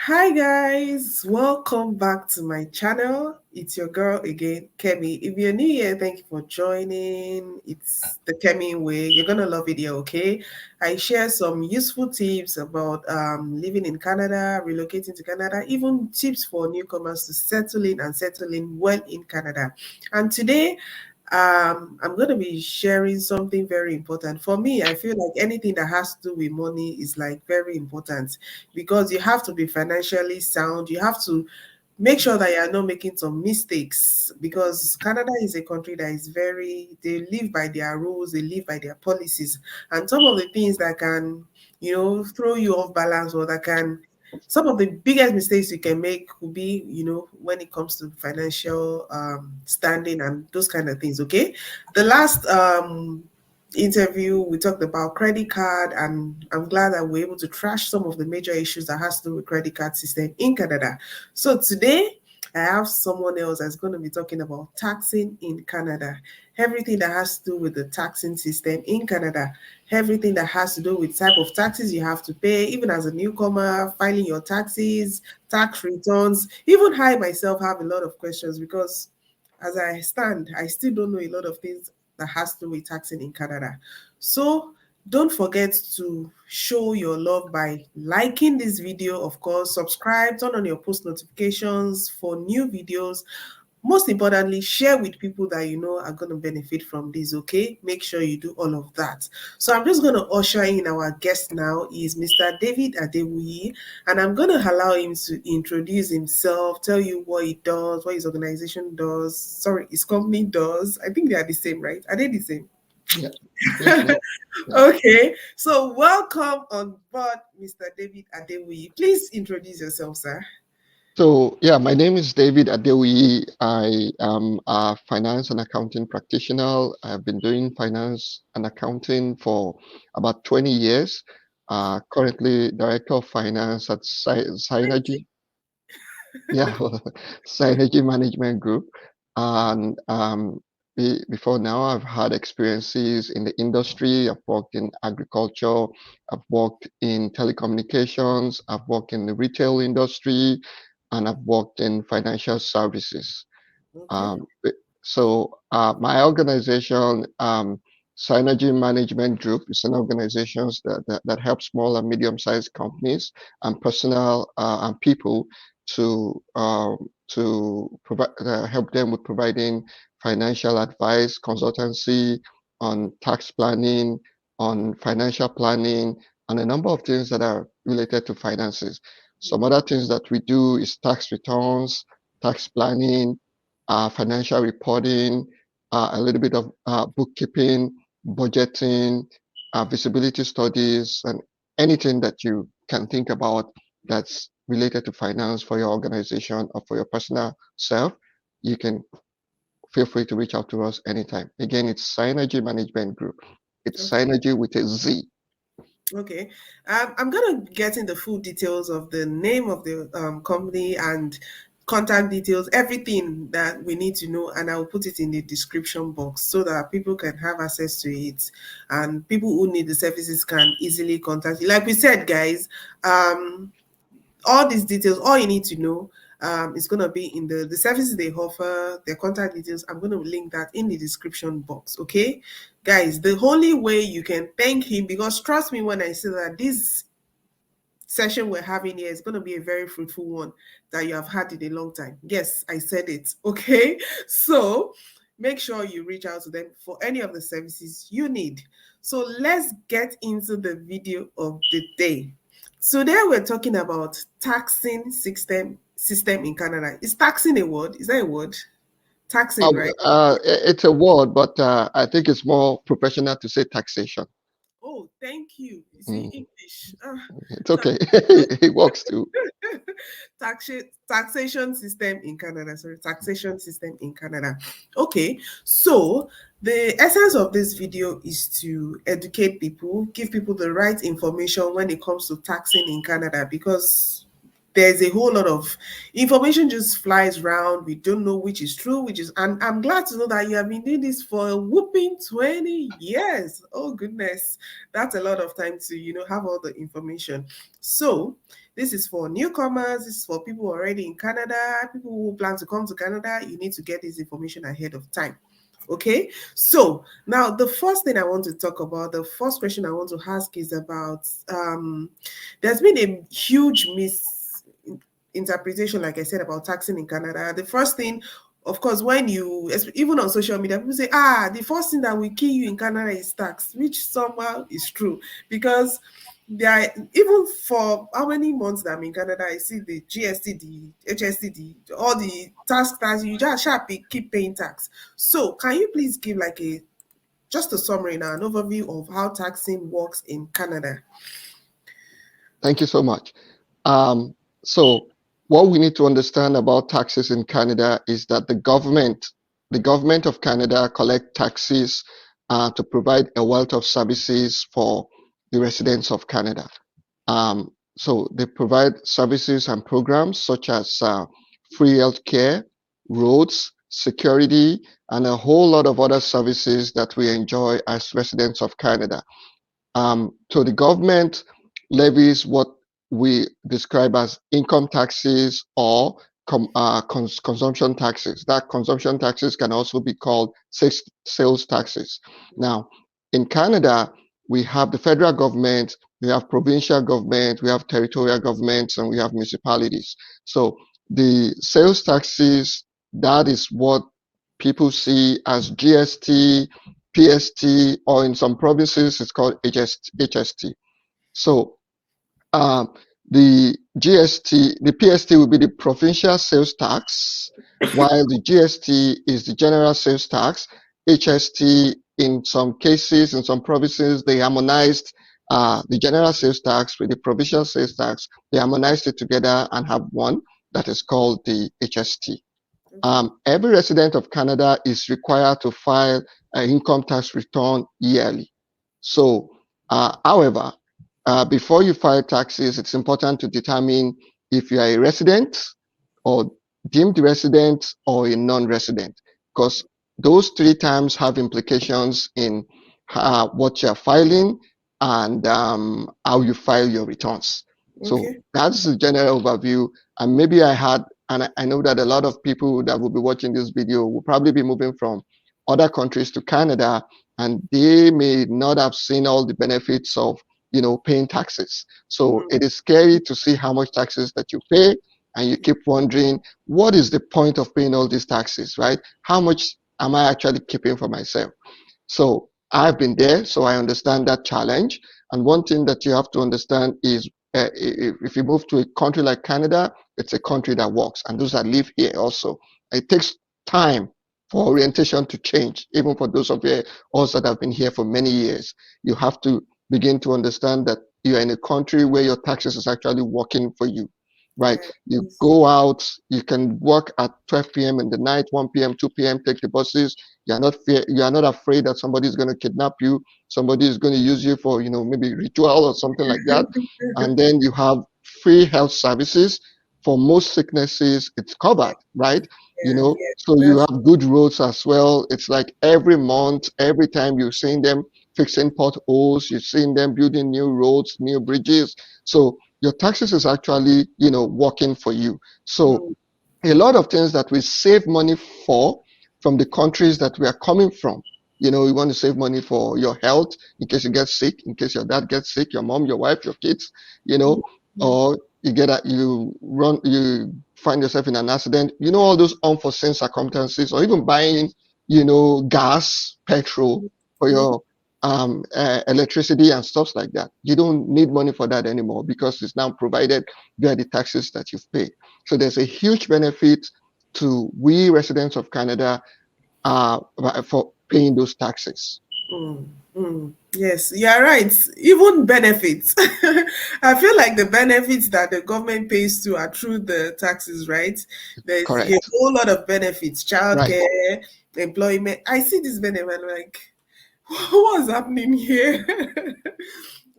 Hi guys, welcome back to my channel. It's your girl again, Kemi. If you're new here, thank you for joining. It's the Kemi way. You're gonna love it here, okay? I share some useful tips about living in Canada, relocating to Canada, even tips for newcomers to settle in well in Canada. And today I'm going to be sharing something very important. For me, I feel like anything that has to do with money is like very important because you have to be financially sound. You have to make sure that you are not making some mistakes because Canada is a country that is they live by their rules, they live by their policies. And some of the things that can, throw you off balance or that can some of the biggest mistakes you can make would be, when it comes to financial standing and those kind of things. Okay, the last interview we talked about credit card, and I'm glad that we're able to trash some of the major issues that has to do with credit card system in Canada. So today I have someone else that's going to be talking about taxing in Canada, everything that has to do with the taxing system in Canada, everything that has to do with type of taxes you have to pay, even as a newcomer, filing your taxes, tax returns. Even I myself have a lot of questions because as I stand, I still don't know a lot of things that has to do with taxing in Canada. So don't forget to show your love by liking this video, of course, subscribe, turn on your post notifications for new videos. Most importantly, share with people that you know are going to benefit from this, okay? Make sure you do all of that. So I'm just going to usher in our guest now. Is Mr. David Adewuyi, and I'm going to allow him to introduce himself, tell you what he does, what his organization does, sorry, his company does. I think they are the same, right? Are they the same? Yeah, definitely. Yeah. Okay, so welcome on board, Mr. David Adewuyi. Please introduce yourself, sir. My name is David Adewi. I am a finance and accounting practitioner. I've been doing finance and accounting for about 20 years. Currently, director of finance at Zynergy. Yeah, Zynergy Management Group. And before now, I've had experiences in the industry. I've worked in agriculture. I've worked in telecommunications. I've worked in the retail industry, and I've worked in financial services. Okay. Um, b- my organization, Synergy Management Group, is an organization that helps small and medium-sized companies and personal and people to provide help them with providing financial advice, consultancy on tax planning, on financial planning, and a number of things that are related to finances. Some other things that we do is tax returns, tax planning, financial reporting, a little bit of bookkeeping, budgeting, visibility studies, and anything that you can think about that's related to finance for your organization or for your personal self, you can feel free to reach out to us anytime. Again, it's Synergy Management Group. It's Okay. Synergy with a Z. Okay. I'm going to get in the full details of the name of the company and contact details, everything that we need to know, and I will put it in the description box so that people can have access to it and people who need the services can easily contact you. Like we said, guys, um, all these details, all you need to know is going to be in the services they offer, their contact details. I'm going to link that in the description box. Okay, guys, the only way you can thank him, because trust me when I say that this session we're having here is going to be a very fruitful one that you have had in a long time. Yes, I said it. Okay, so make sure you reach out to them for any of the services you need. So let's get into the video of the day. Today we're talking about taxing system in Canada. Is taxing a word? Is that a word? Taxing, right? It's a word, but I think it's more professional to say taxation. Oh, thank you. You see, Mm, English. it's okay. It works too. Taxation system in Canada. Sorry, taxation system in Canada. Okay, so the essence of this video is to educate people, give people the right information when it comes to taxing in Canada, because there's a whole lot of information just flies around. We don't know which is true, which is, and I'm glad to know that you have been doing this for a whooping 20 years. Oh goodness, that's a lot of time to have all the information. So This is for newcomers, this is for people already in Canada, people who plan to come to Canada. You need to get this information ahead of time. Okay, so now the first thing I want to talk about, the first question I want to ask is about there's been a huge misinterpretation, like I said, about taxing in Canada. The first thing, of course, when you, even on social media, people say, the first thing that will kill you in Canada is tax, which somehow is true, because there, even for how many months that I'm in Canada, I see the GST, the HST, all the tax, you just sharply keep paying tax. So can you please give like just a summary now, an overview of how taxing works in Canada? Thank you so much. So what we need to understand about taxes in Canada is that the government of Canada collect taxes to provide a wealth of services for the residents of Canada. So they provide services and programs such as free healthcare, roads, security, and a whole lot of other services that we enjoy as residents of Canada. So the government levies what we describe as income taxes or consumption taxes. That consumption taxes can also be called sales taxes. Now, in Canada, we have the federal government, we have provincial government, we have territorial governments, and we have municipalities. So the sales taxes, that is what people see as GST, PST, or in some provinces, it's called HST. So um, the GST, the PST will be the provincial sales tax, while the GST is the general sales tax. HST, in some cases, in some provinces, they harmonized the general sales tax with the provincial sales tax. They harmonized it together and have one that is called the HST. Every resident of Canada is required to file an income tax return yearly. So, however, before you file taxes, it's important to determine if you are a resident or deemed resident or a non-resident, because those three terms have implications in what you're filing and how you file your returns. So Okay. that's the general overview. And maybe and I know that a lot of people that will be watching this video will probably be moving from other countries to Canada, and they may not have seen all the benefits of paying taxes. So it is scary to see how much taxes that you pay, and you keep wondering, what is the point of paying all these taxes, right? How much am I actually keeping for myself? So I've been there, so I understand that challenge. And one thing that you have to understand is if you move to a country like Canada, it's a country that works, and those that live here also. It takes time for orientation to change, even for those of us that have been here for many years. You have to begin to understand that you're in a country where your taxes is actually working for you, right? You Yes. go out, you can work at 12 p.m. in the night, 1 p.m., 2 p.m., take the buses. You are not afraid that somebody is going to kidnap you, somebody is going to use you for, maybe ritual or something like that. And then you have free health services. For most sicknesses, it's covered, right? Yeah, yeah, So you that's have good roads as well. It's like every month, every time you're seeing them fixing potholes, you're seeing them building new roads, new bridges. So your taxes is actually, working for you. So mm, a lot of things that we save money for from the countries that we are coming from. You want to save money for your health in case you get sick, in case your dad gets sick, your mom, your wife, your kids, mm, mm, or you find yourself in an accident, all those unforeseen circumstances, or even buying, gas, petrol for mm, your electricity and stuff like that. You don't need money for that anymore because it's now provided via the taxes that you've paid. So there's a huge benefit to we residents of Canada for paying those taxes. Yes, you're right. Even benefits. I feel like the benefits that the government pays to are through the taxes, right? There's a Correct. whole lot of benefits, Right. childcare, employment. I see this benefit, I'm like, what's happening here?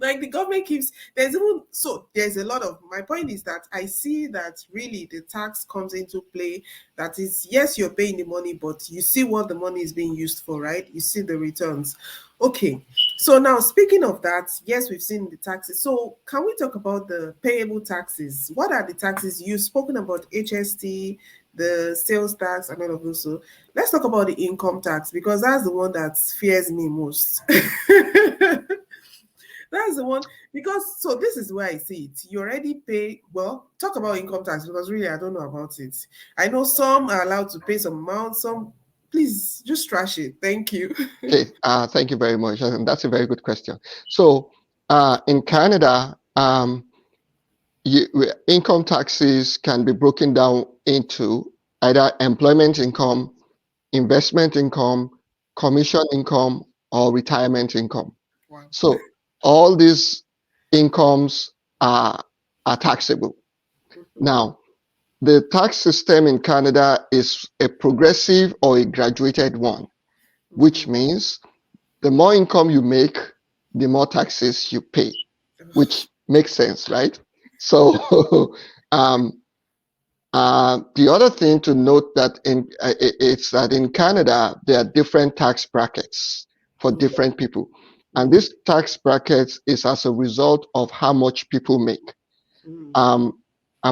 Like the government keeps there's even so there's a lot of my point is that I see that really the tax comes into play. That is, yes, you're paying the money, but you see what the money is being used for, right? You see the returns. Okay. So now speaking of that, yes, we've seen the taxes. So can we talk about the payable taxes? What are the taxes? You've spoken about HST, the sales tax, and all of those. So let's talk about the income tax because that's the one that fears me most. That's the one because so this is where I see it. You already pay well. Talk about income tax because really I don't know about it. I know some are allowed to pay some amount. Some, please just trash it. Thank you. Okay, thank you very much. And that's a very good question. So, in Canada, income taxes can be broken down into either employment income, investment income, commission income, or retirement income. Wow. So, all these incomes are taxable. Now, the tax system in Canada is a progressive or a graduated one, which means the more income you make, the more taxes you pay, which makes sense, right? So, the other thing to note that it's that in Canada there are different tax brackets for different people, and this tax brackets is as a result of how much people make. I'm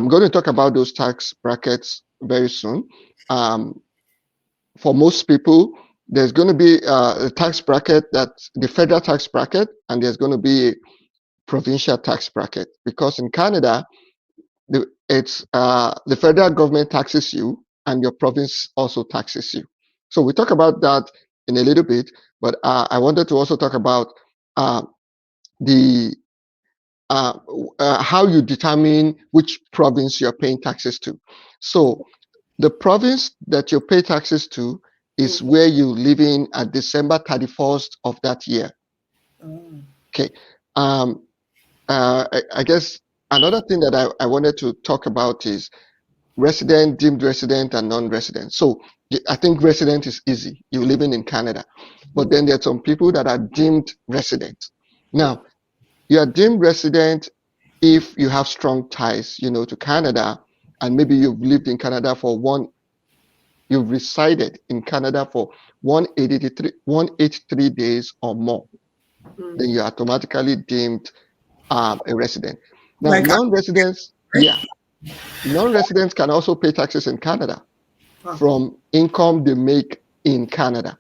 going to talk about those tax brackets very soon. For most people, there's going to be a tax bracket that's the federal tax bracket, and there's going to be a provincial tax bracket because in Canada, the federal government taxes you, and your province also taxes you. So we talk about that in a little bit, but I wanted to also talk about uh, the how you determine which province you're paying taxes to. So the province that you pay taxes to is where you live in at December 31st of that year. Okay. I guess another thing that I wanted to talk about is resident, deemed resident, and non-resident. So I think resident is easy. You're living in Canada. But then there are some people that are deemed resident. Now, you are deemed resident if you have strong ties, to Canada, and maybe you've lived in Canada you've resided in Canada for 183 days or more, then you're automatically deemed a resident. Now, Like non-residents, non-residents can also pay taxes in Canada from income they make in Canada.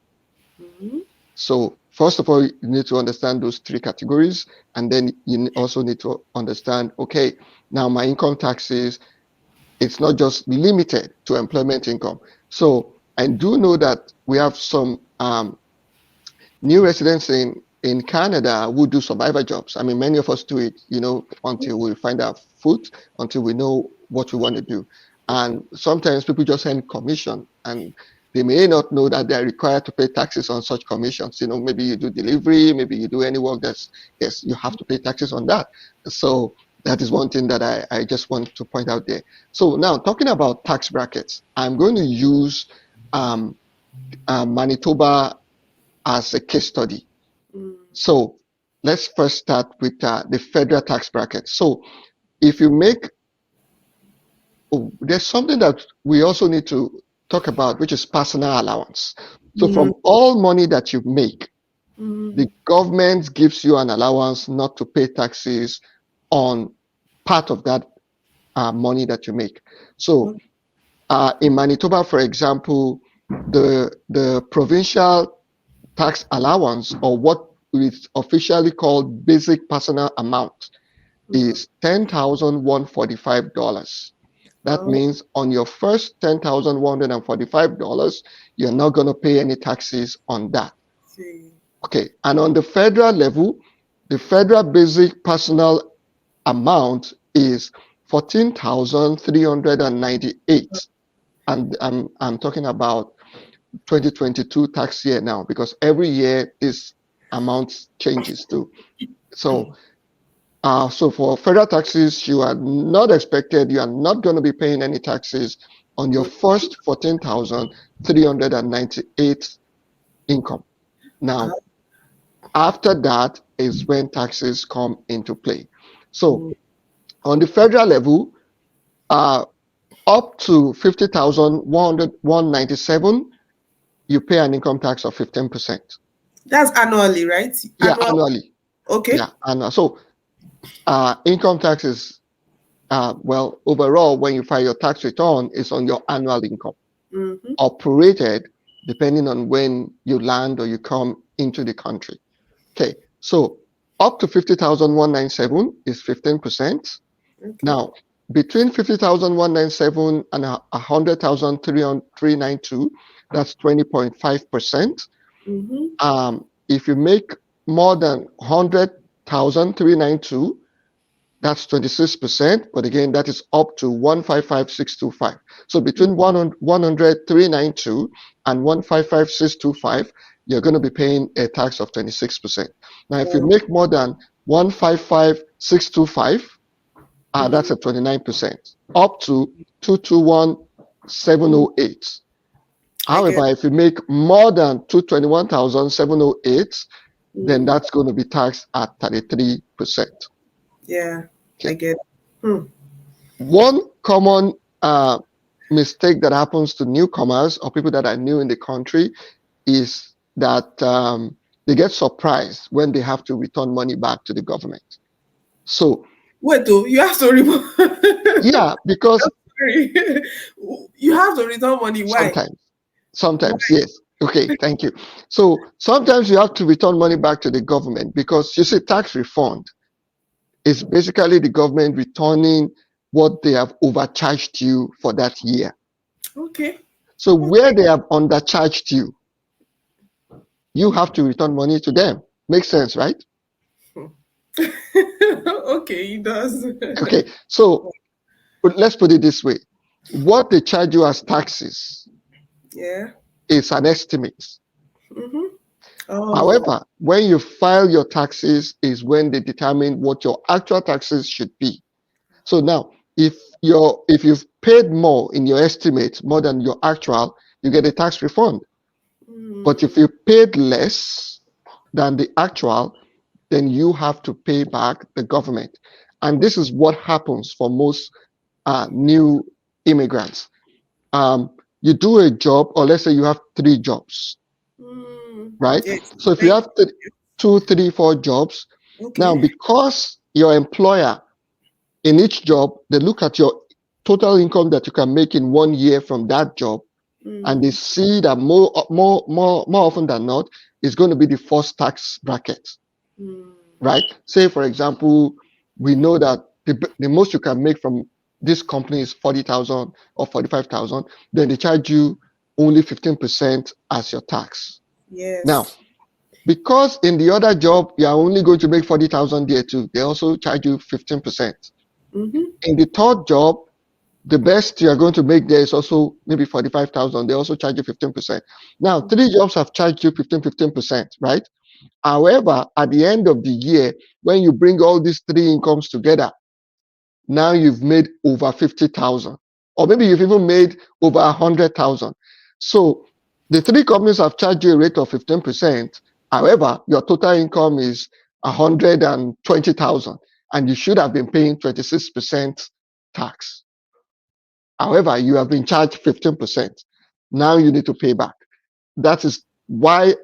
So first of all, you need to understand those three categories, and then you also need to understand, okay, now my income taxes, it's not just limited to employment income. So I do know that we have some new residents in Canada who do survivor jobs. I mean, many of us do it, until we find our foot, until we know what we want to do. And sometimes people just earn commission, and they may not know that they're required to pay taxes on such commissions. Maybe you do delivery, maybe you do any work yes, you have to pay taxes on that. So that is one thing that I just want to point out there. So now talking about tax brackets, I'm going to use Manitoba as a case study. So let's first start with the federal tax bracket. So if you make, there's something that we also need to talk about, which is personal allowance. So from all money that you make, the government gives you an allowance not to pay taxes on part of that money that you make. So in Manitoba, for example, the provincial tax allowance, or what is officially called basic personal amount, is $10,145. That means on your first $10,145, you're not going to pay any taxes on that. Okay, and on the federal level, the federal basic personal amount is $14,398, and I'm talking about 2022 tax year now, because every year this amount changes too. So for federal taxes, you are not going to be paying any taxes on your first 14,398 income. Now, After that is when taxes come into play. So Mm. on the federal level, up to 50,197, you pay an income tax of 15%. That's annually, right? Yeah, Annual. annually. Okay. Yeah, and so income tax is well, overall, when you file your tax return, it's on your annual income, Mm-hmm. operated depending on when you land or you come into the country. Okay, so up to 50,197 is 15%. Okay. Now, between 50,197 and 100,392, that's 20.5%. Mm-hmm. If you make more than 100,392, that's 26%. But again, that is up to 155,625. So between 100,392 and 155,625, you're going to be paying a tax of 26%. Now, if you Oh, make more than 155,625, that's mm, at 29%, up to 221,708. I get. However, if you make more than 221,708, then Mm, that's going to be taxed at 33%. yeah, I Okay. get. Hmm. One common mistake that happens to newcomers or people that are new in the country is that they get surprised when they have to return money back to the government. So, Wait, though, you have to remove. yeah, because Sorry. You have to return money. Why? sometimes, Why? sometimes, yes. Okay, thank you. So sometimes you have to return money back to the government because you see, tax refund is basically the government returning what they have overcharged you for that year. Okay. So where Okay. they have undercharged you, you have to return money to them. Makes sense, right? Okay, it does. Okay, so let's put it this way. What they charge you as taxes Yeah. is an estimate. Mm-hmm. Oh. However, when you file your taxes is when they determine what your actual taxes should be. So now, if you've paid more in your estimate, more than your actual, you get a tax refund. But Mm, if you paid less than the actual, then you have to pay back the government. And this is what happens for most new immigrants. You do a job, or let's say you have 3 jobs, right? yes. So if you Thank have two, three, 4 jobs, you. now Okay. because your employer in each job, they look at your total income that you can make in one year from that job, and they Mm, see that more often than not, it's going to be the first tax bracket, mm, right? Say, for example, we know that the most you can make from this company is 40,000 or 45,000, then they charge you only 15% as your tax. Now, yes. because in the other job, you are only going to make 40,000 there too, they also charge you 15%. Mm-hmm. In the third job, the best you are going to make there is also maybe 45,000. They also charge you 15%. Now, 3 jobs have charged you 15%, right? However, at the end of the year, when you bring all these 3 incomes together, now you've made over 50,000, or maybe you've even made over 100,000. So the 3 companies have charged you a rate of 15%. However, your total income is 120,000, and you should have been paying 26% tax. However, you have been charged 15%. Now you need to pay back. That is why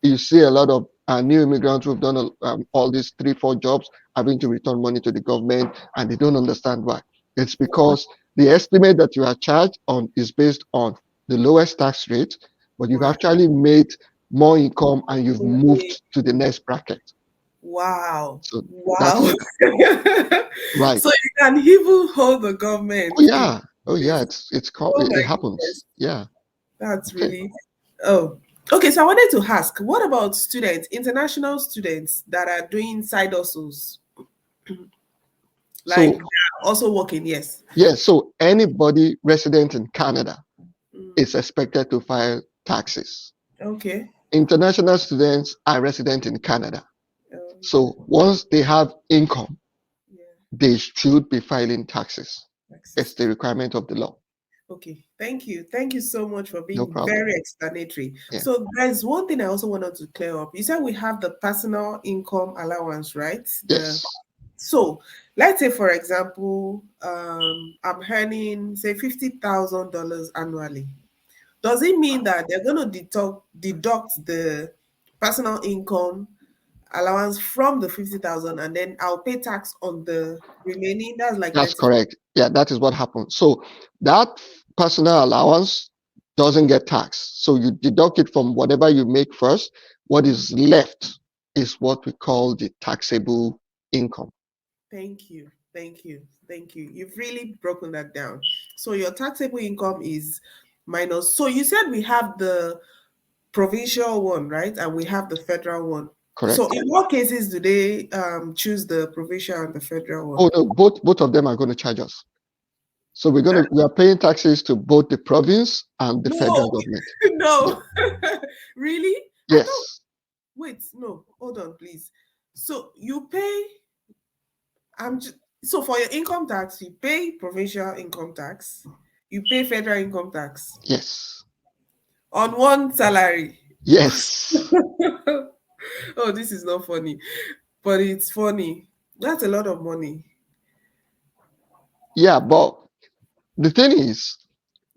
you see a lot of new immigrants who've done all these 3, 4 jobs having to return money to the government, and they don't understand why. It's because the estimate that you are charged on is based on the lowest tax rate, but you've Wow. actually made more income and you've moved to the next bracket. Wow. So Wow. that's right. So you can even hold the Oh government in yeah. Oh yeah. this. Oh It my happens. goodness. Yeah. That's Okay. really. Oh. Okay, so I wanted to ask, what about students, international students that are doing side hustles? Like So they're also working, yes. yeah. So anybody resident in Canada Mm, is expected to file taxes. okay. International students are resident in Canada. Um, So once they have income, yeah. they should be filing taxes. It's Taxes. the requirement of the law. Okay, thank you. Thank you so much for No being problem. very explanatory. Yeah. So, there's one thing I also wanted to clear up. You said we have the personal income allowance, right? Yes. So let's say, for example, I'm earning say $50,000 annually. Does it mean that they're going to deduct the personal income allowance from the 50,000 and then I'll pay tax on the remaining? That's like That's 30. correct. Yeah, that is what happens. So that personal allowance doesn't get taxed. So you deduct it from whatever you make first. What is left is what we call the taxable income. Thank you. Thank you. Thank you. You've really broken that down. So your taxable income is minus. So you said we have the provincial one, right? And we have the federal one. So Correct. in what cases do they choose the provincial and the federal one? Oh no, both of them are going to charge us. So Huh? we are paying taxes to both the province and the federal No, government. Yeah. no. Really? I thought, Yes. wait, no, hold on, please. So you pay, I'm just, so for your income tax, you pay provincial income tax, you pay federal income tax Yes. on one salary. Yes. Oh, this is not funny, but it's funny. That's a lot of money. Yeah, but the thing is,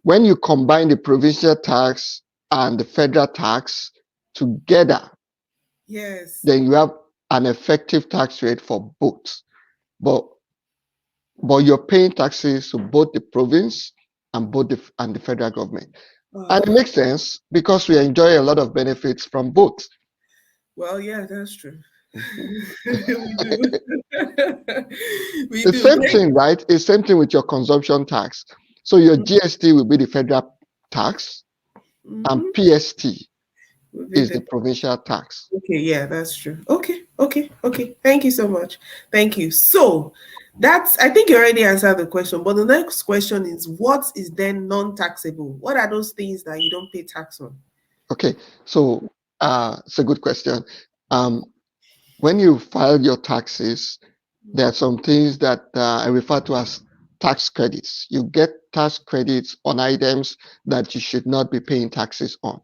when you combine the provincial tax and the federal tax together, Yes. then you have an effective tax rate for both. But you're paying taxes to both the province and the federal government. And it Oh, makes sense because we enjoy a lot of benefits from both. well, yeah, that's true. Mhm. We do. We The do. same Thank. thing, right? It's same thing with your consumption tax. So your GST will be the federal tax and Mm-hmm. PST Will be is the the provincial tax. okay, yeah, that's true. Okay, okay, okay. Thank you so much. Thank you. So that's I think you already answered the question, but the next question is what is then non-taxable? What are those things that you don't pay tax on? Okay, so it's a good question. Um, when you file your taxes, there are some things that I refer to as tax credits. You get tax credits on items that you should not be paying taxes on.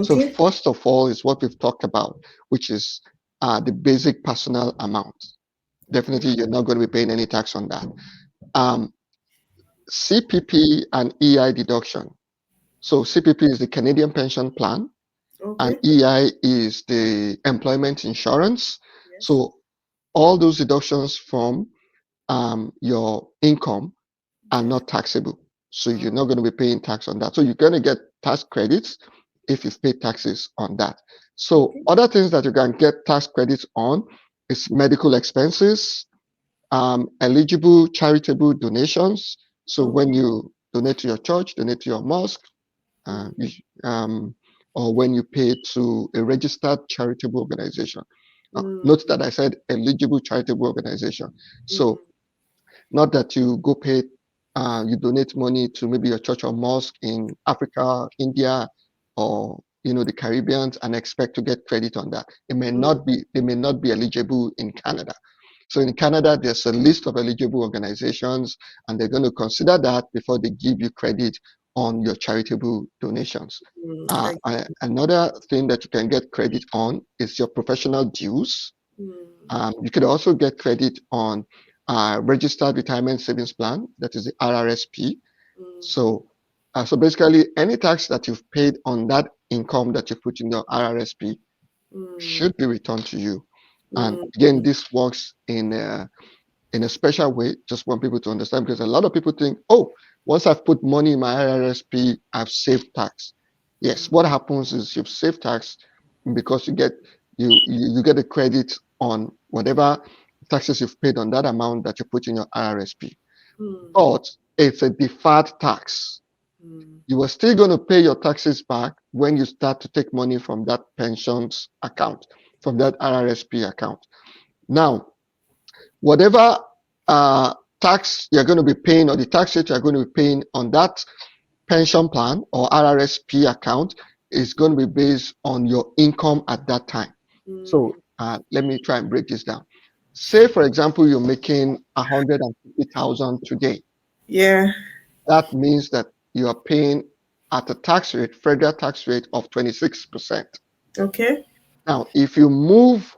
So Okay. first of all is what we've talked about, which is the basic personal amount. Okay. Definitely, you're not going to be paying any tax on that. Um, CPP and EI deduction. So CPP is the Canadian Pension Plan, and Okay. EI is the employment insurance. Yes. So all those deductions from your income are Yes. not taxable. So you're Oh, not going to be paying tax on that. So you're going to get tax credits if you've paid taxes on that. So okay. other things that you can get tax credits on is medical expenses, eligible charitable donations. So when Okay. you donate to your church, donate to your mosque, uh, Mm, you, um, or when you pay to a registered charitable organization. mm, Note that I said eligible charitable organization. mm, So not that you go pay, you donate money to maybe your church or mosque in Africa, India, or the Caribbean and expect to get credit on that. mm, They may not be eligible in Canada. So in Canada, there's a list of eligible organizations, and they're going to consider that before they give you credit on your charitable donations. I, Another thing that you can get credit on is your professional dues. mm, You could also get credit on registered retirement savings plan, that is the RRSP. mm, So basically, any tax that you've paid on that income that you put in your RRSP mm, should be returned to you. And mm, again, this works in a special way. Just want people to understand because a lot of people think, oh, once I've put money in my RRSP, I've saved tax. Yes, mm, what happens is you've saved tax because you get a credit on whatever taxes you've paid on that amount that you put in your RRSP. mm, But it's a deferred tax. mm, You are still going to pay your taxes back when you start to take money from that pensions account, from that RRSP account. Now, whatever tax you're going to be paying or the tax rate you're going to be paying on that pension plan or RRSP account is going to be based on your income at that time. So mm. let me try and break this down. Say, for example, you're making 150,000 today. Yeah. That means that you are paying at a tax rate, federal tax rate of 26%. Okay. Now, if you move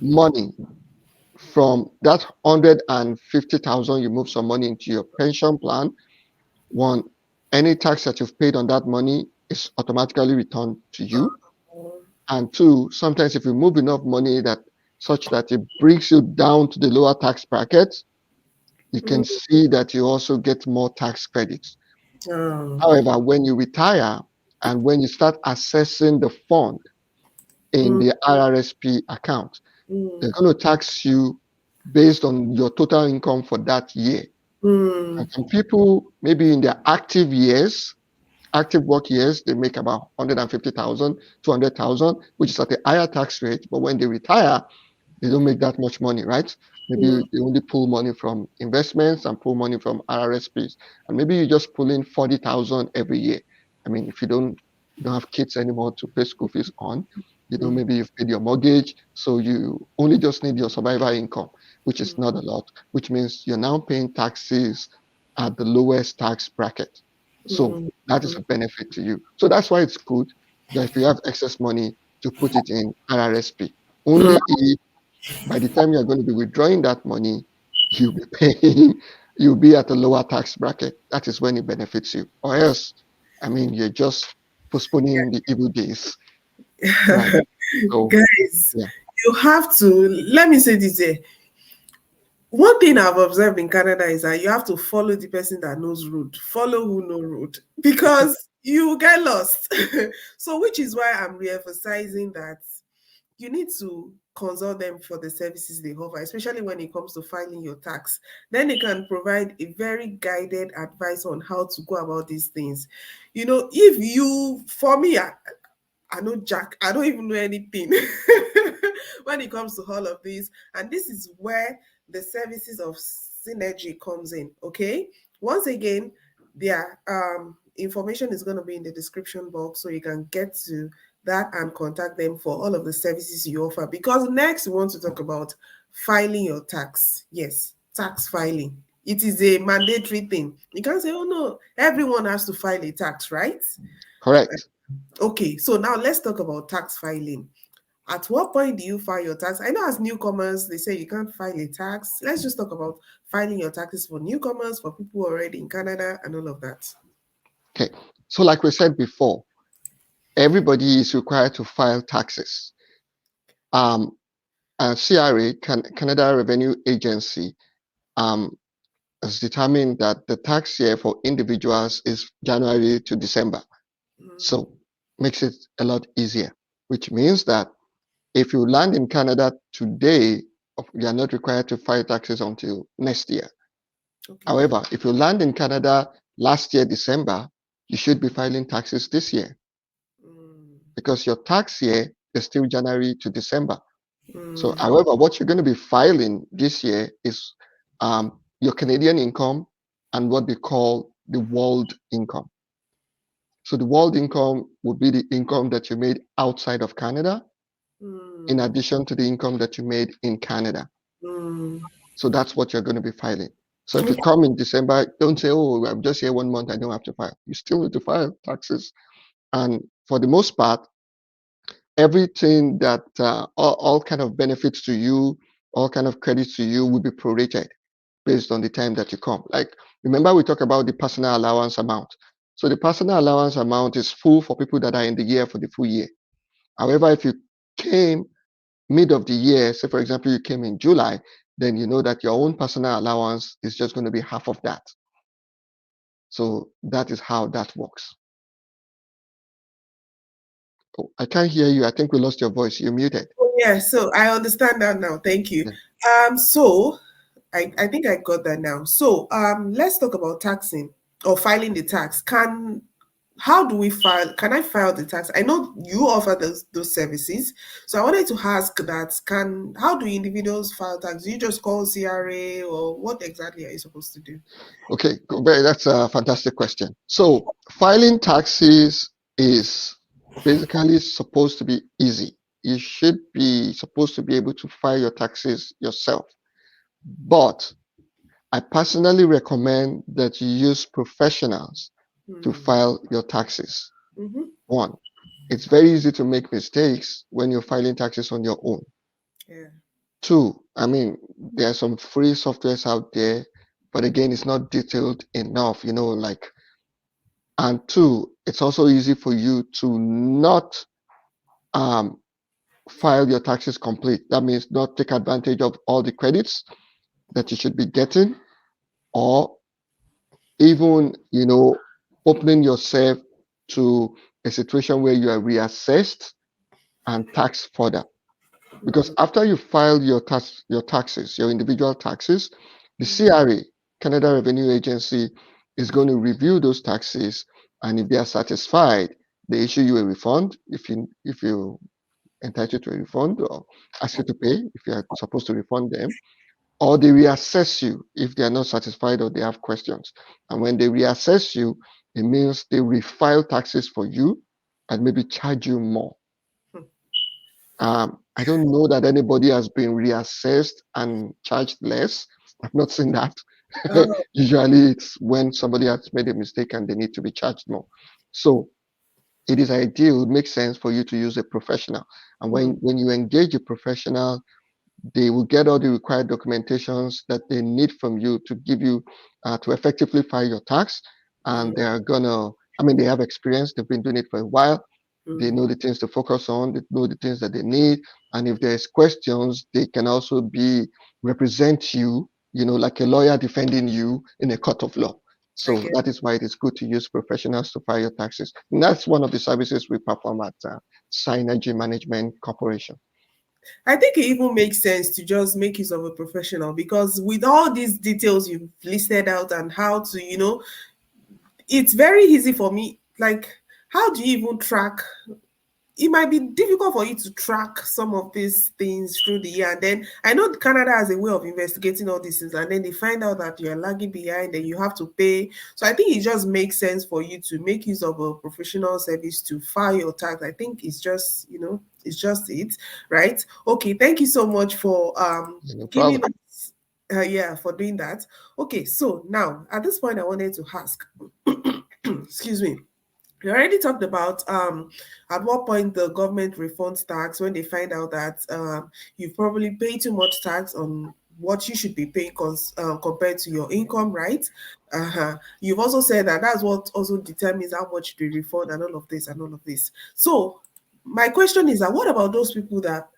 money from that 150,000, you move some money into your pension plan. One, any tax that you've paid on that money is automatically returned to you. And two, sometimes if you move enough money that such that it brings you down to the lower tax bracket, you can see that you also get more tax credits. Oh. However, when you retire and when you start assessing the fund in Mm, the RRSP account, they're mm, going to tax you based on your total income for that year. mm, And some people, maybe in their active years, active work years, they make about 150,000, 200,000, which is at a higher tax rate. But when they retire, they don't make that much money, right? mm, Maybe they only pull money from investments and pull money from RRSPs. And maybe you just pull in 40,000 every year. I mean, if you don't have kids anymore to pay school fees on, mm, maybe you've paid your mortgage, so you only just need your survival income, which is mm, not a lot, which means you're now paying taxes at the lowest tax bracket. So mm, that is a benefit to you. So that's why it's good that if you have excess money to put it in RRSP. mm. Only if by the time you're going to be withdrawing that money, you'll be paying, you'll be at a lower tax bracket. That is when it benefits you. Or else, I mean, you're just postponing the evil days, right? So, Guys, yeah, you have to, let me say this here. One thing I've observed in Canada is that you have to follow the person that knows road, follow who know road, because you get lost. So, which is why I'm re-emphasizing that you need to consult them for the services they offer, especially when it comes to filing your tax. Then they can provide a very guided advice on how to go about these things. If you, for me, I know Jack, I don't even know anything when it comes to all of this. And this is where the services of Zynergy comes in. Okay. Once again, their information is going to be in the description box so you can get to that and contact them for all of the services you offer. Because next we want to talk about filing your tax. Yes, tax filing. It is a mandatory thing. You can't say, oh no, everyone has to file a tax, right? correct. Okay, so now let's talk about tax filing. At what point do you file your tax? I know as newcomers, they say you can't file a tax. Let's just talk about filing your taxes for newcomers, for people already in Canada, and all of that. Okay. So, like we said before, everybody is required to file taxes. Um, CRA, Canada Revenue Agency, um, has determined that the tax year for individuals is January to December. Mm, So makes it a lot easier, which means that if you land in Canada today, you are not required to file taxes until next year. okay. However, if you land in Canada last year, December, you should be filing taxes this year Mm, because your tax year is still January to December. So, mm, however, what you're going to be filing this year is your Canadian income and what they call the world income. So the world income would be the income that you made outside of Canada, in mm, addition to the income that you made in Canada. mm. So that's what you're going to be filing. So if you Okay. come in December, don't say, oh, I'm just here 1 month, I don't have to file. You still need to file taxes. And for the most part, everything that all kind of benefits to you, all kind of credits to you will be prorated based on the time that you come. Like, remember we talked about the personal allowance amount. So the personal allowance amount is full for people that are in the year for the full year. However, if you came mid of the year, say for example, you came in July, then you know that your own personal allowance is just going to be half of that. So that is how that works. Oh, I can't hear you. I think we lost your voice. You're muted. Oh, yeah, so I understand that now. Thank you. Yeah. So I think I got that now. So let's talk about taxing or filing the tax. How do we file? Can I file the tax? I know you offer those services. So I wanted to ask that how do individuals file tax? Do you just call CRA or what exactly are you supposed to do? Okay, that's a fantastic question. So filing taxes is basically supposed to be easy. You should be supposed to be able to file your taxes yourself. But I personally recommend that you use professionals to file your taxes. Mm-hmm. One, it's very easy to make mistakes when you're filing taxes on your own. Yeah. Two, I mean, there are some free softwares out there, but again, it's not detailed enough, like, and two, it's also easy for you to not um, file your taxes complete. That means not take advantage of all the credits that you should be getting, or even, opening yourself to a situation where you are reassessed and taxed further. Because Mm, after you file your taxes, your individual taxes, the mm, CRA, Canada Revenue Agency, is going to review those taxes, and if they are satisfied, they issue you a refund if you entitled to a refund, or ask you to pay if you are supposed to refund them, or they reassess you if they are not satisfied or they have questions. And when they reassess you, it means they refile taxes for you and maybe charge you more. mm. I don't know that anybody has been reassessed and charged less. I've not seen that. Oh, Usually it's when somebody has made a mistake and they need to be charged more. So it is ideal, it makes sense for you to use a professional. And mm, when you engage a professional, they will get all the required documentations that they need from you to give you to effectively file your tax. And mm, they're gonna, I mean, they have experience, they've been doing it for a while. They mm. know the things to focus on, they know the things that they need. And if there's questions, they can also represent you, like a lawyer defending you in a court of law. I So get. that is why it is good to use professionals to file your taxes. And that's one of the services we perform at Zynergy Management Corporation. I think it even makes sense to just make use of a professional because with all these details you've listed out and how to, it's very easy for me. Like, how do you even track? It might be difficult for you to track some of these things through the year. And then I know Canada has a way of investigating all these things, and then they find out that you're lagging behind and you have to pay. So I think it just makes sense for you to make use of a professional service to file your tax. I think it's just, it's just it, right? Okay, thank you so much for No giving problem. us yeah, for doing that. Okay, so now at this point I wanted to ask excuse me, we already talked about at what point the government refunds tax when they find out that you've probably paid too much tax on what you should be paying compared to your income, right? You've also said that that's what also determines how much they refund and all of this and all of this. So my question is that what about those people that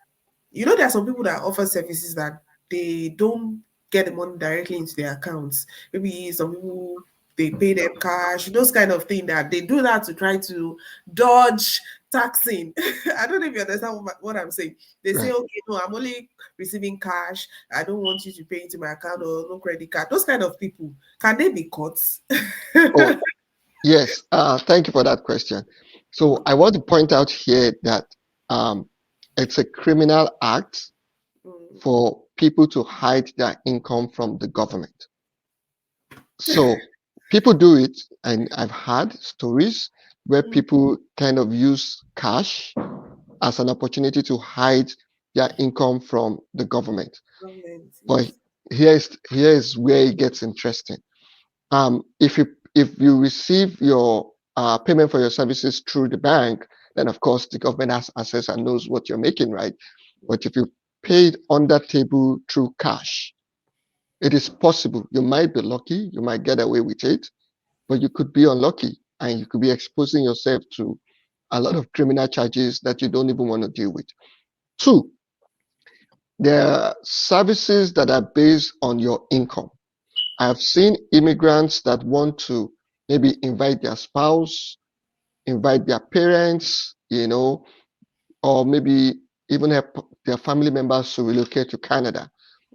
there are some people that offer services that they don't get the money directly into their accounts. Maybe some people they pay them cash, those kind of thing that they do that to try to dodge taxing. I don't know if you understand what I'm saying. They say, Right. okay, no, I'm only receiving cash. I don't want you to pay into my account or no credit card. Those kind of people, can they be caught? Oh, yes. Thank you for that question. So I want to point out here that um, it's a criminal act Mm, for people to hide their income from the government. So people do it, and I've had stories where mm, people kind of use cash as an opportunity to hide their income from the government. government, But yes. here is where it gets interesting. If you receive your payment for your services through the bank, then of course the government has access and knows what you're making, right? But if you paid on that table through cash, it is possible you might be lucky, you might get away with it, but you could be unlucky and you could be exposing yourself to a lot of criminal charges that you don't even want to deal with. Two, there are services that are based on your income. I've seen immigrants that want to maybe invite their spouse, invite their parents, or maybe even help their family members to relocate to Canada.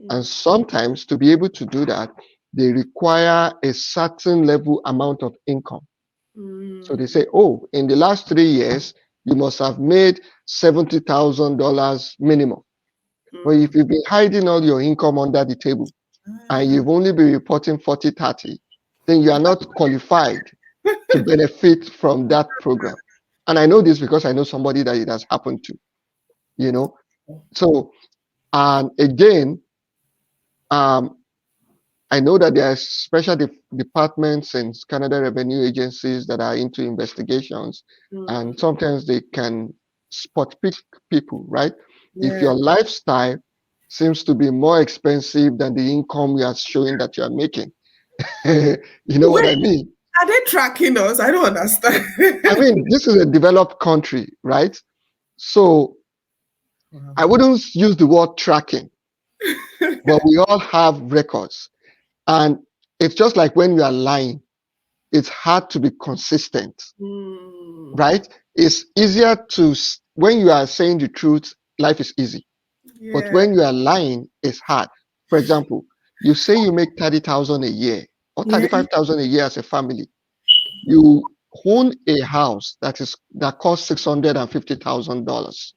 And Mm, sometimes to be able to do that, they require a certain level amount of income. So they mm, say, oh, in the last 3 years, you must have made $70,000 minimum. But mm. if you've been hiding all your income under the table, and Ah. you've only been reporting 40, 30, then you are not qualified to benefit from that program. And I know this because I know somebody that it has happened to, you know. So, and again, um, I know that there are special departments and Canada revenue agencies that are into investigations, and Mm, sometimes they can spot pick people, right? If yeah. your lifestyle seems to be more expensive than the income you are showing that you are making, you know what Wait, I mean? are they tracking us? I don't understand. I mean, this is a developed country, right? So Wow. I wouldn't use the word tracking, but we all have records. And it's just like when you are lying, it's hard to be consistent, Mm, right? It's easier when you are saying the truth, life is easy. But yeah. when you are lying, it's hard. For example, you say you make 30,000 a year or Yeah. 35,000 a year as a family. You own a house that costs $650,000.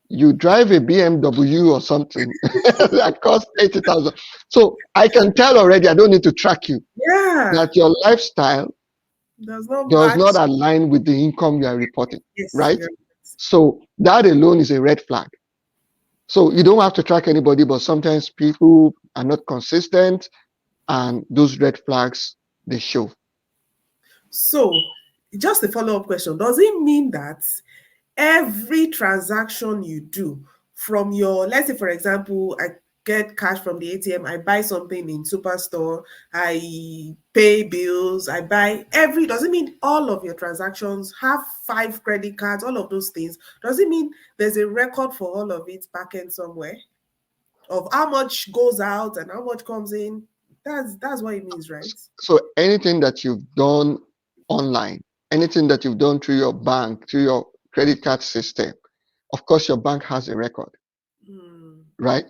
You drive a BMW or something that costs 80,000. So I can tell already, I don't need to track you, Yeah. that your lifestyle Does not does match. not align with the income you are reporting, Yes, right? you're So that alone is a red flag. So you don't have to track anybody, but sometimes people are not consistent and those red flags they show. So, just a follow-up question. Does it mean that every transaction you do from your, let's say, for example, I get cash from the ATM, I buy something in Superstore, I pay bills, I buy does it mean all of your transactions have 5 credit cards, all of those things? Does it mean there's a record for all of it back end somewhere of how much goes out and how much comes in? That's what it means, right? So anything that you've done online, anything that you've done through your bank, through your credit card system, of course your bank has a record, Mm. right?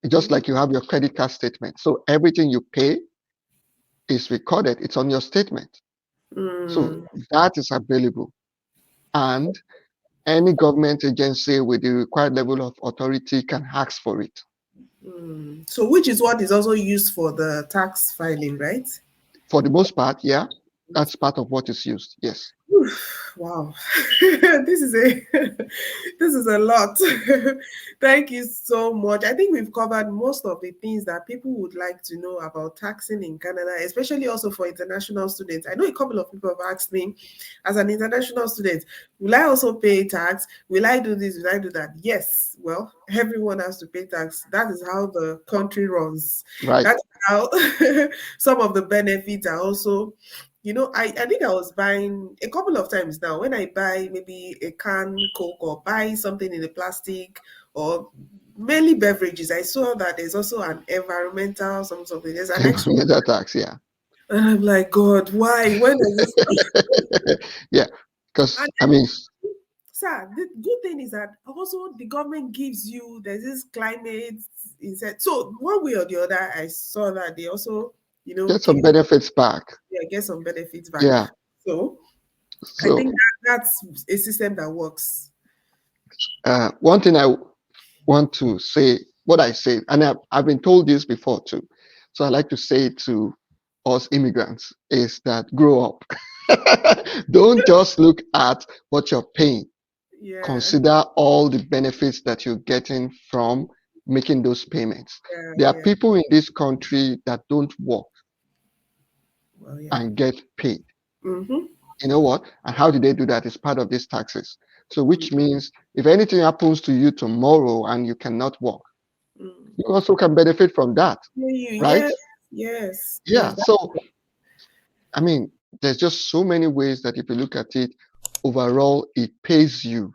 Just Mhm. like you have your credit card statement. So everything you pay is recorded, it's on your statement. So Mm. that is available. And any government agency with the required level of authority can ask for it. Mm. So, which is what is also used for the tax filing, right? For the most part, yeah, that's part of what is used. Yes. Wow, this is a this is a lot. Thank you so much. I think we've covered most of the things that people would like to know about taxing in Canada, especially also for international students. I know a couple of people have asked me, as an international student, will I also pay tax? Will I do this? Will I do that? Yes. Well, everyone has to pay tax. That is how the country runs. Right. That's how some of the benefits are also, I think I was buying a couple of times now. When I buy maybe a can Coke or buy something in a plastic or mainly beverages, I saw that there's also an environmental something. There's an extra, Environmental tax, yeah. and I'm like, God, why? When is this? Yeah. Because, And I mean, sir, the good thing is that also the government gives you, there's this climate inset. So one way or the other, I saw that they also, get some give you, benefits back. yeah, get some benefits back. Yeah. So I So, think that's a system that works. one thing I want to say, what I say, and I've been told this before too. So I like to say to us immigrants is that grow up. Don't just look at what you're paying. Yeah, Consider all the benefits that you're getting from making those payments. yeah, There are yeah. people in this country that don't work Well, yeah. and get paid. Mm-hmm. You know what? And how do they do that? It's part of these taxes. So, which means if anything happens to you tomorrow and you cannot work, Mm. you also can benefit from that, right? Yes, yes, Yeah. yes. So, I mean, there's just so many ways that if you look at it, overall, it pays you.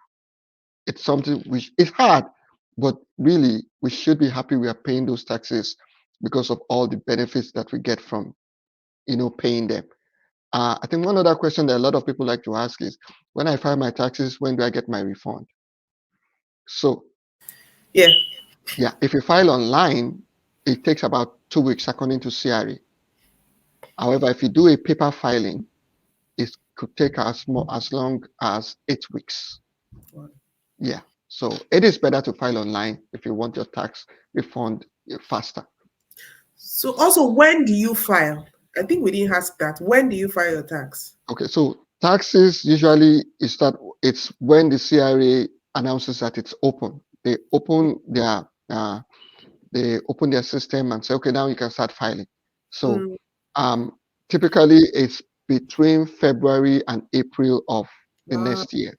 It's something which it's hard, but really, we should be happy we are paying those taxes because of all the benefits that we get from, paying them. I think one other question that a lot of people like to ask is, when I file my taxes, when do I get my refund? So, Yeah. yeah, if you file online, it takes about 2 weeks according to CRE. However, if you do a paper filing, it could take as long as 8 weeks. Wow. Yeah. So it is better to file online if you want your tax refund faster. So also, when do you file? I think we didn't ask that. When do you file your tax? Okay, so taxes usually it's when the CRA announces that it's open. They open their system and say, okay, now you can start filing. So Mm, typically it's between February and April of the wow. next year.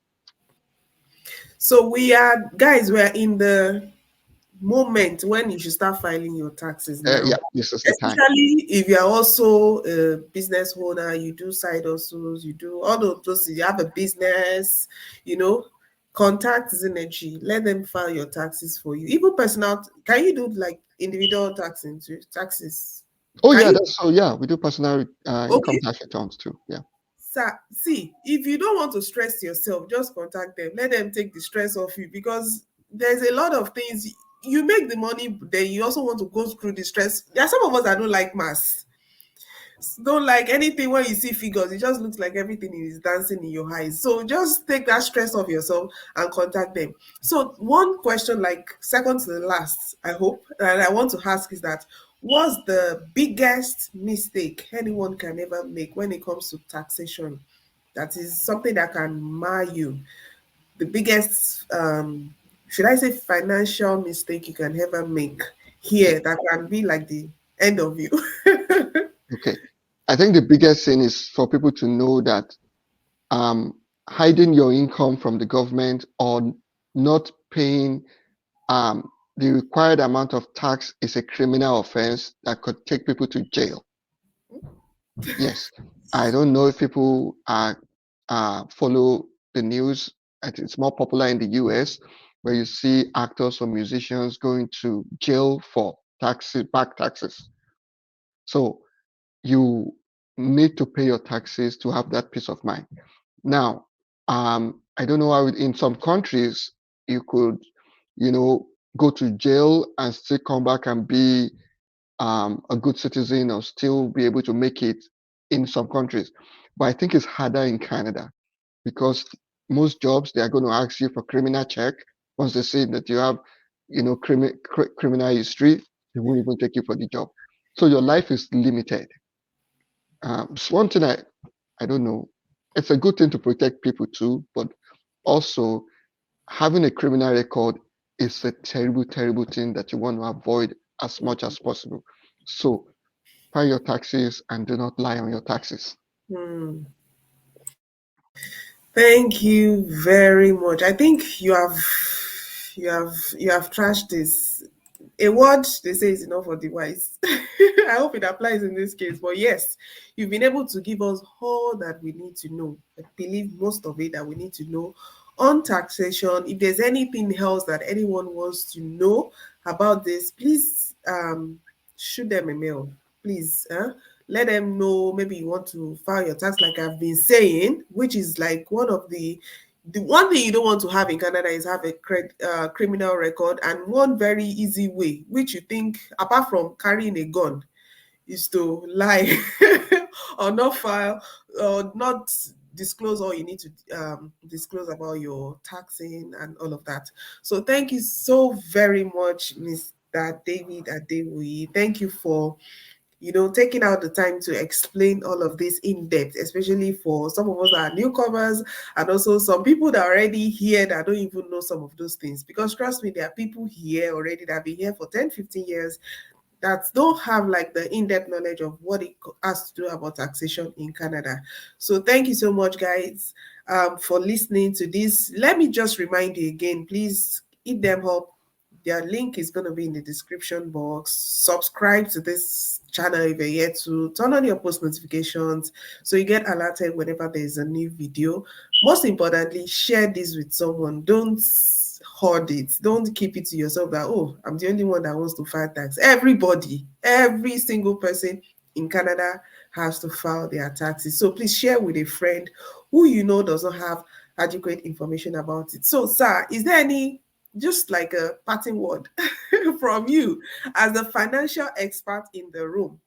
So we are, guys, we're in the moment when you should start filing your taxes Yeah, now. this is the time. Especially if you're also a business owner, you do side hustles, you do all of those, you have a business, you know, contact Zynergy. Let them file your taxes for you. Even personal, can you do like individual taxing too? Taxes? Oh Can yeah, you? that's so yeah, we do personal income Okay. tax returns too. Yeah. Sir, see, if you don't want to stress yourself, just contact them. Let them take the stress off you because there's a lot of things. You make the money, then you also want to go through the stress. There are some of us that don't like maths, don't like anything when you see figures. It just looks like everything is dancing in your eyes. So just take that stress off yourself and contact them. So one question, like second to the last, I hope, and I want to ask is that what's the biggest mistake anyone can ever make when it comes to taxation? That is something that can mar you. The biggest, should I say, financial mistake you can ever make here that can be like the end of you. Okay. I think the biggest thing is for people to know that um, hiding your income from the government or not paying the required amount of tax is a criminal offense that could take people to jail. Yes, I don't know if people follow the news. It's more popular in the US, where you see actors or musicians going to jail for back taxes. So you need to pay your taxes to have that peace of mind. Now, I don't know how in some countries you could, you know, go to jail and still come back and be a good citizen or still be able to make it in some countries. But I think it's harder in Canada because most jobs they are going to ask you for criminal check. Once they see that you have, criminal history, they won't even take you for the job. So your life is limited. It's one thing I don't know. It's a good thing to protect people too, but also having a criminal record is a terrible, terrible thing that you want to avoid as much as possible. So pay your taxes and do not lie on your taxes. Hmm. Thank you very much. I think you have trashed this. A word they say is enough for the wise. I hope it applies in this case. But yes, you've been able to give us all that we need to know. I believe most of it that we need to know on taxation. If there's anything else that anyone wants to know about this, please shoot them a mail. Please, let them know. Maybe you want to file your tax, like I've been saying, which is like one of the one thing you don't want to have in Canada is have a criminal record, and one very easy way, which you think, apart from carrying a gun, is to lie or not file or not disclose all you need to disclose about your taxing and all of that. So thank you so very much, Mr. David Adewoye. Thank you for taking out the time to explain all of this in depth, especially for some of us that are newcomers and also some people that are already here that don't even know some of those things. Because trust me, there are people here already that have been here for 10, 15 years that don't have like the in-depth knowledge of what it has to do about taxation in Canada. So thank you so much, guys, for listening to this. Let me just remind you again, please eat them up. Their link is going to be in the description box. Subscribe to this channel if you're yet to. Turn on your post notifications so you get alerted whenever there's a new video. Most importantly, share this with someone. Don't hoard it. Don't keep it to yourself that, oh, I'm the only one that wants to file tax. Everybody, every single person in Canada has to file their taxes. So please share with a friend who you know doesn't have adequate information about it. So, sir, is there any just like a parting word from you as the financial expert in the room?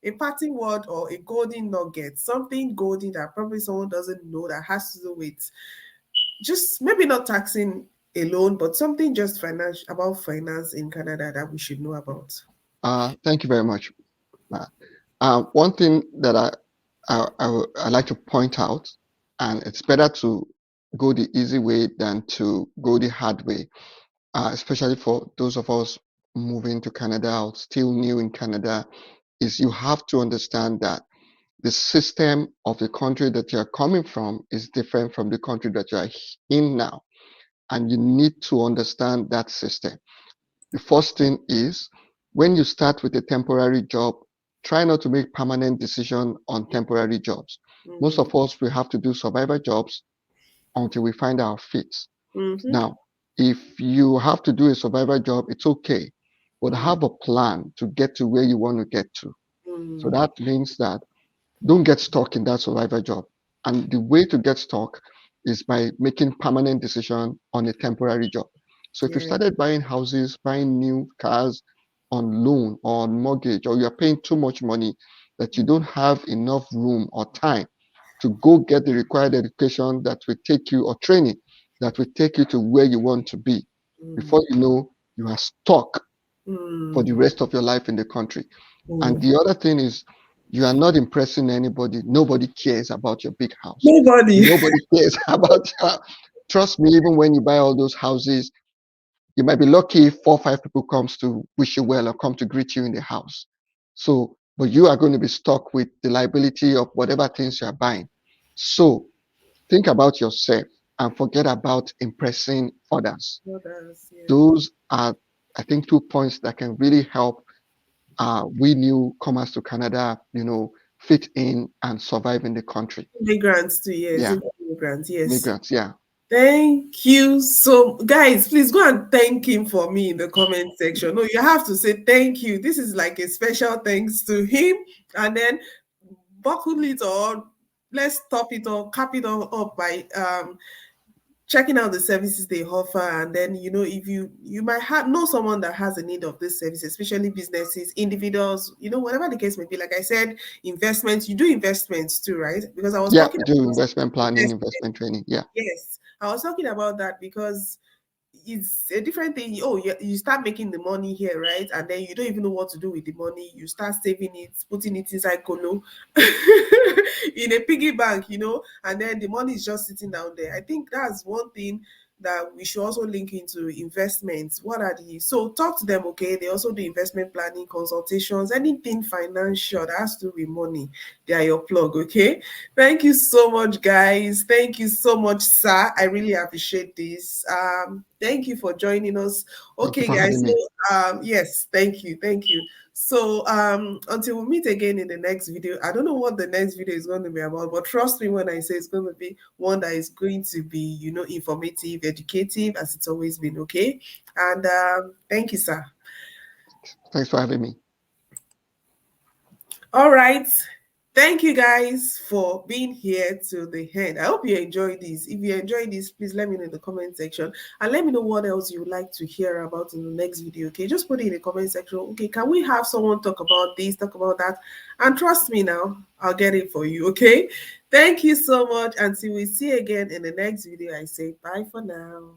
A parting word or a golden nugget, something golden that probably someone doesn't know that has to do with just maybe not taxing alone, but something just finance about finance in Canada that we should know about. Thank you very much. One thing that I like to point out, and it's better to go the easy way than to go the hard way, especially for those of us moving to Canada or still new in Canada. is you have to understand that the system of the country that you're coming from is different from the country that you're in now. And you need to understand that system. The first thing is when you start with a temporary job, try not to make permanent decision on temporary jobs. Most Mm-hmm. of us, we have to do survivor jobs until we find our feet. Mm-hmm. Now, if you have to do a survivor job, it's okay, but Mm-hmm. have a plan to get to where you want to get to. So Mm-hmm. that means that don't get stuck in that survivor job. And the way to get stuck is by making permanent decision on a temporary job. So if you Yeah. started buying houses, buying new cars on loan or on mortgage, or you're paying too much money that you don't have enough room or time to go get the required education that will take you or training that will take you to where you want to be. Before you know, you are stuck for the Mm-hmm. rest of your life in the country. And Mm. the other thing is, you are not impressing anybody. Nobody cares about your big house. Nobody. Nobody cares about your. Trust me, even when you buy all those houses, you might be lucky if 4 or 5 people comes to wish you well or come to greet you in the house. So, but you are going to be stuck with the liability of whatever things you are buying. So think about yourself and forget about impressing others. Others, yeah. Those are, I think, 2 points that can really help we newcomers to Canada, fit in and survive in the country. Immigrants too, yes. Yeah, Immigrants, yes. migrants. Yeah, Thank you so guys, please go and thank him for me in the comment section. No, you have to say thank you. This is like a special thanks to him, and then buckle it or let's top it or cap it all up by checking out the services they offer. And then if you might have know someone that has a need of this service, especially businesses, individuals, whatever the case may be. Like I said, investments, you do investments too, right? Because I was yeah. talking We do about investment planning, investment. investment training. Yeah, Yes, I was talking about that because it's a different thing. Oh, you start making the money here, right? And then you don't even know what to do with the money. You start saving it, putting it inside Kolo in a piggy bank, and then the money is just sitting down there. I think that's one thing that we should also link into investments. What are the so talk to them, okay? They also do investment planning, consultations, anything financial that has to do with money. They are your plug, okay? Thank you so much, guys. Thank you so much, sir. I really appreciate this. Thank you for joining us. thank you Okay, for guys. having me. So, yes, thank you. So, until we meet again in the next video, I don't know what the next video is going to be about, but trust me when I say it's going to be one that is going to be, informative, educative, as it's always been. Okay, and thank you, sir. Thanks for having me. All right. Thank you guys for being here to the end. I hope you enjoyed this. If you enjoyed this, please let me know in the comment section and let me know what else you would like to hear about in the next video. Okay, just put it in the comment section. Okay, can we have someone talk about this, talk about that? And trust me now, I'll get it for you. Okay, thank you so much. Until we see again in the next video, I say bye for now.